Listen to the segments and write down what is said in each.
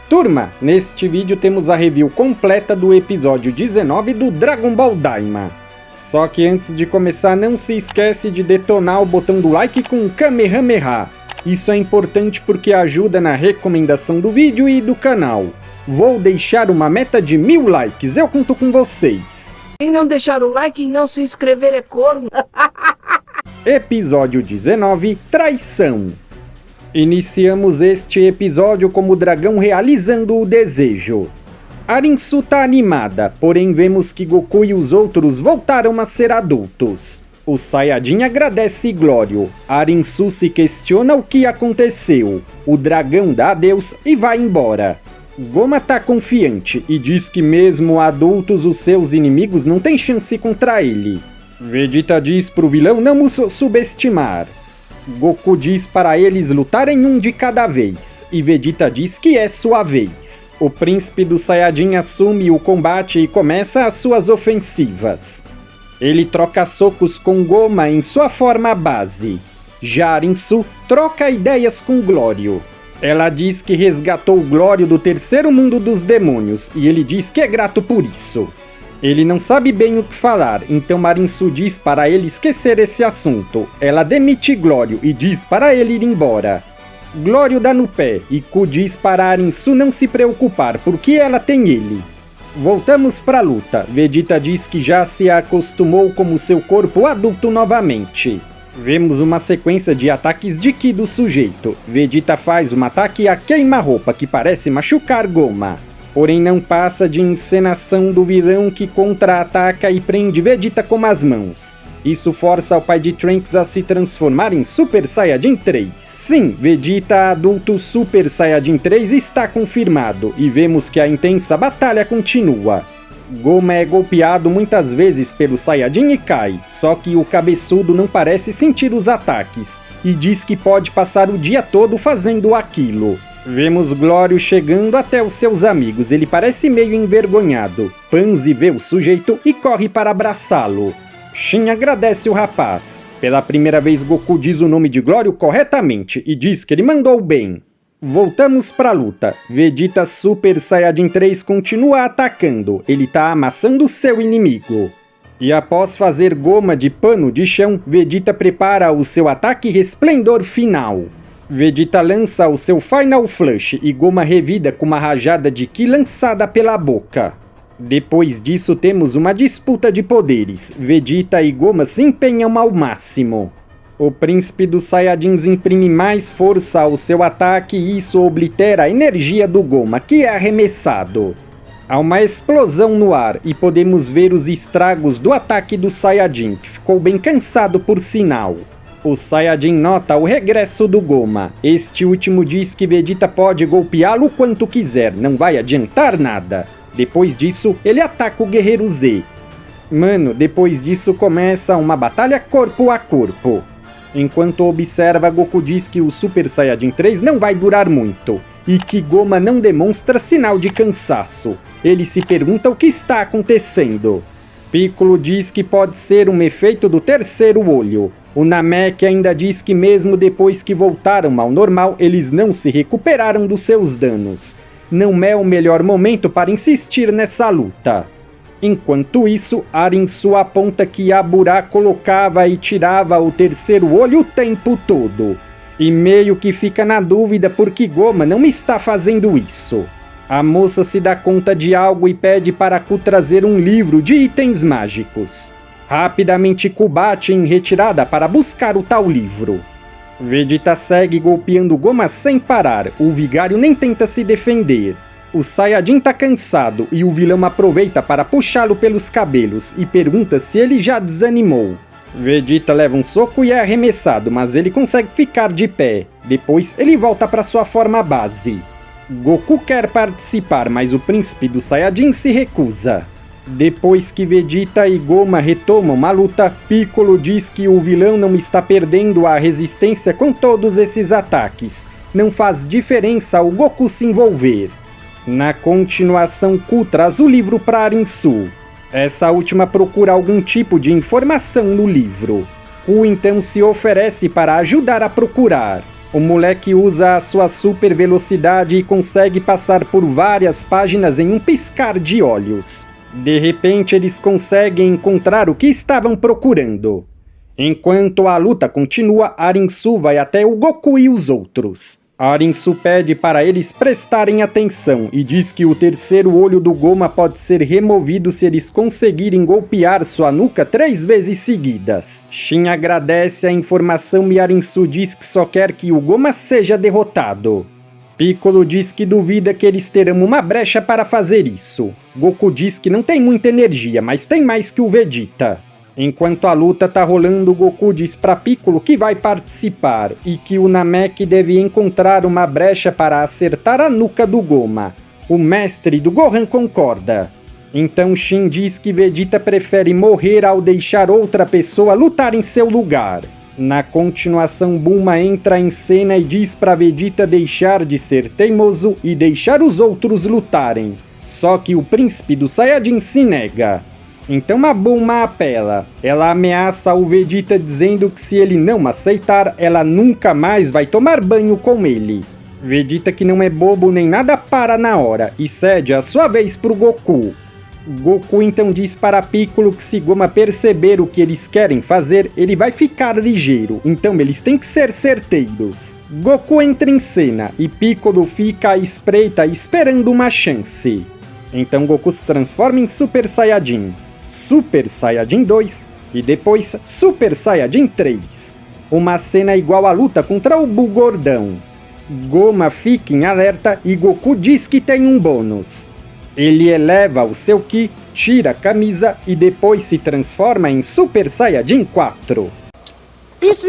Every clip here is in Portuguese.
Turma, neste vídeo temos a review completa do episódio 19 do Dragon Ball Daima. Só que antes de começar, não se esquece de detonar o botão do like com Kamehameha. Isso é importante porque ajuda na recomendação do vídeo e do canal. Vou deixar uma meta de 1000 likes, eu conto com vocês. Quem não deixar o like e não se inscrever é corno. Episódio 19, Traição. Iniciamos este episódio como o dragão realizando o desejo. Arinsu tá animada, porém vemos que Goku e os outros voltaram a ser adultos. O Saiyajin agradece Glório. Arinsu se questiona o que aconteceu. O dragão dá adeus e vai embora. Goma tá confiante e diz que mesmo adultos os seus inimigos não têm chance contra ele. Vegeta diz pro vilão não os subestimar. Goku diz para eles lutarem um de cada vez, e Vegeta diz que é sua vez. O príncipe do Saiyajin assume o combate e começa as suas ofensivas. Ele troca socos com Goma em sua forma base. Já Arinsu troca ideias com Glório. Ela diz que resgatou Glório do terceiro mundo dos demônios, e ele diz que é grato por isso. Ele não sabe bem o que falar, então Arinsu diz para ele esquecer esse assunto. Ela demite Glório e diz para ele ir embora. Glório dá no pé e Ku diz para Arinsu não se preocupar porque ela tem ele. Voltamos para a luta. Vegeta diz que já se acostumou com o seu corpo adulto novamente. Vemos uma sequência de ataques de Ki do sujeito. Vegeta faz um ataque a queima-roupa que parece machucar Goma. Porém não passa de encenação do vilão que contra-ataca e prende Vegeta com as mãos. Isso força o pai de Trunks a se transformar em Super Saiyajin 3. Sim, Vegeta adulto Super Saiyajin 3 está confirmado e vemos que a intensa batalha continua. Goma é golpeado muitas vezes pelo Saiyajin e cai, só que o cabeçudo não parece sentir os ataques e diz que pode passar o dia todo fazendo aquilo. Vemos Glório chegando até os seus amigos, ele parece meio envergonhado. Panzi vê o sujeito e corre para abraçá-lo. Shin agradece o rapaz. Pela primeira vez Goku diz o nome de Glório corretamente e diz que ele mandou bem. Voltamos para a luta. Vegeta Super Saiyajin 3 continua atacando, ele tá amassando seu inimigo. E após fazer Goma de pano de chão, Vegeta prepara o seu ataque Resplendor final. Vegeta lança o seu Final Flush e Goma revida com uma rajada de Ki lançada pela boca. Depois disso temos uma disputa de poderes. Vegeta e Goma se empenham ao máximo. O príncipe dos Saiyajins imprime mais força ao seu ataque e isso oblitera a energia do Goma, que é arremessado. Há uma explosão no ar e podemos ver os estragos do ataque do Saiyajin, que ficou bem cansado por sinal. O Saiyajin nota o regresso do Goma. Este último diz que Vegeta pode golpeá-lo quanto quiser, não vai adiantar nada. Depois disso, ele ataca o Guerreiro Z. Mano, depois disso começa uma batalha corpo a corpo. Enquanto observa, Goku diz que o Super Saiyajin 3 não vai durar muito, e que Goma não demonstra sinal de cansaço. Ele se pergunta o que está acontecendo. Piccolo diz que pode ser um efeito do terceiro olho. O Namek ainda diz que mesmo depois que voltaram ao normal, eles não se recuperaram dos seus danos. Não é o melhor momento para insistir nessa luta. Enquanto isso, Arinsu aponta que Abura colocava e tirava o terceiro olho o tempo todo. E meio que fica na dúvida porque Goma não está fazendo isso. A moça se dá conta de algo e pede para Ku trazer um livro de itens mágicos. Rapidamente Ku bate em retirada para buscar o tal livro. Vegeta segue golpeando Goma sem parar, o vigário nem tenta se defender. O Saiyajin tá cansado e o vilão aproveita para puxá-lo pelos cabelos e pergunta se ele já desanimou. Vegeta leva um soco e é arremessado, mas ele consegue ficar de pé. Depois ele volta para sua forma base. Goku quer participar, mas o príncipe do Saiyajin se recusa. Depois que Vegeta e Goma retomam a luta, Piccolo diz que o vilão não está perdendo a resistência com todos esses ataques. Não faz diferença o Goku se envolver. Na continuação, Ku traz o livro para Arinsu. Essa última procura algum tipo de informação no livro. Ku então se oferece para ajudar a procurar. O moleque usa a sua super velocidade e consegue passar por várias páginas em um piscar de olhos. De repente eles conseguem encontrar o que estavam procurando. Enquanto a luta continua, Arinsu vai até o Goku e os outros. Arinsu pede para eles prestarem atenção e diz que o terceiro olho do Goma pode ser removido se eles conseguirem golpear sua nuca 3 vezes seguidas. Shin agradece a informação e Arinsu diz que só quer que o Goma seja derrotado. Piccolo diz que duvida que eles terão uma brecha para fazer isso. Goku diz que não tem muita energia, mas tem mais que o Vegeta. Enquanto a luta tá rolando, Goku diz para Piccolo que vai participar e que o Namek deve encontrar uma brecha para acertar a nuca do Goma. O mestre do Gohan concorda. Então Shin diz que Vegeta prefere morrer ao deixar outra pessoa lutar em seu lugar. Na continuação, Bulma entra em cena e diz para Vegeta deixar de ser teimoso e deixar os outros lutarem. Só que o príncipe do Saiyajin se nega. Então a Bulma apela. Ela ameaça o Vegeta dizendo que se ele não aceitar, ela nunca mais vai tomar banho com ele. Vegeta, que não é bobo nem nada, para na hora e cede a sua vez pro Goku. Goku então diz para Piccolo que se Goma perceber o que eles querem fazer, ele vai ficar ligeiro, então eles têm que ser certeiros. Goku entra em cena e Piccolo fica à espreita esperando uma chance. Então Goku se transforma em Super Saiyajin, Super Saiyajin 2 e depois Super Saiyajin 3. Uma cena igual à luta contra o Buu Gordão. Goma fica em alerta e Goku diz que tem um bônus. Ele eleva o seu Ki, tira a camisa e depois se transforma em Super Saiyajin 4. Isso.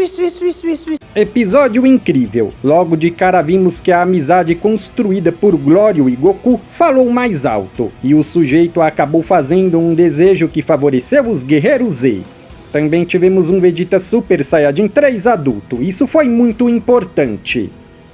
Episódio incrível. Logo de cara vimos que a amizade construída por Glório e Goku falou mais alto, e o sujeito acabou fazendo um desejo que favoreceu os Guerreiros Z. Também tivemos um Vegeta Super Saiyajin 3 adulto, isso foi muito importante.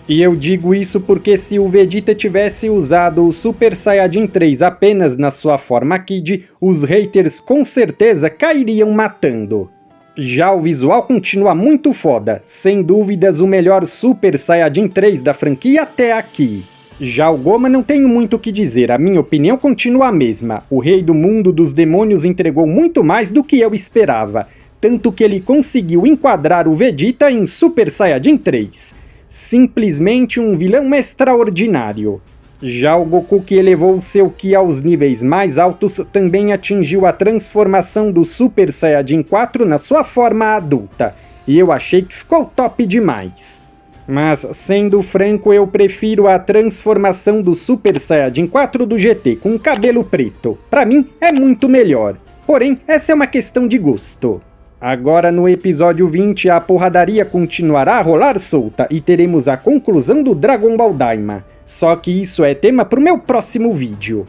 E eu digo isso porque se o Vegeta tivesse usado o Super Saiyajin 3 apenas na sua forma Kid, os haters com certeza cairiam matando. Já o visual continua muito foda, sem dúvidas o melhor Super Saiyajin 3 da franquia até aqui. Já o Goma não tenho muito o que dizer, a minha opinião continua a mesma. O rei do mundo dos demônios entregou muito mais do que eu esperava, tanto que ele conseguiu enquadrar o Vegeta em Super Saiyajin 3. Simplesmente um vilão extraordinário. Já o Goku, que elevou seu Ki aos níveis mais altos, também atingiu a transformação do Super Saiyajin 4 na sua forma adulta, e eu achei que ficou top demais. Mas, sendo franco, eu prefiro a transformação do Super Saiyajin 4 do GT com cabelo preto. Pra mim, é muito melhor. Porém, essa é uma questão de gosto. Agora no episódio 20 a porradaria continuará a rolar solta e teremos a conclusão do Dragon Ball Daima. Só que isso é tema para o meu próximo vídeo.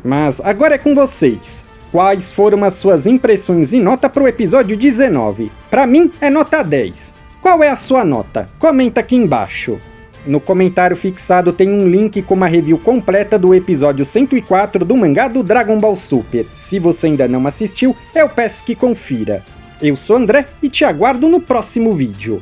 Mas agora é com vocês. Quais foram as suas impressões e nota para o episódio 19? Para mim é nota 10. Qual é a sua nota? Comenta aqui embaixo. No comentário fixado tem um link com uma review completa do episódio 104 do mangá do Dragon Ball Super. Se você ainda não assistiu, eu peço que confira. Eu sou André e te aguardo no próximo vídeo.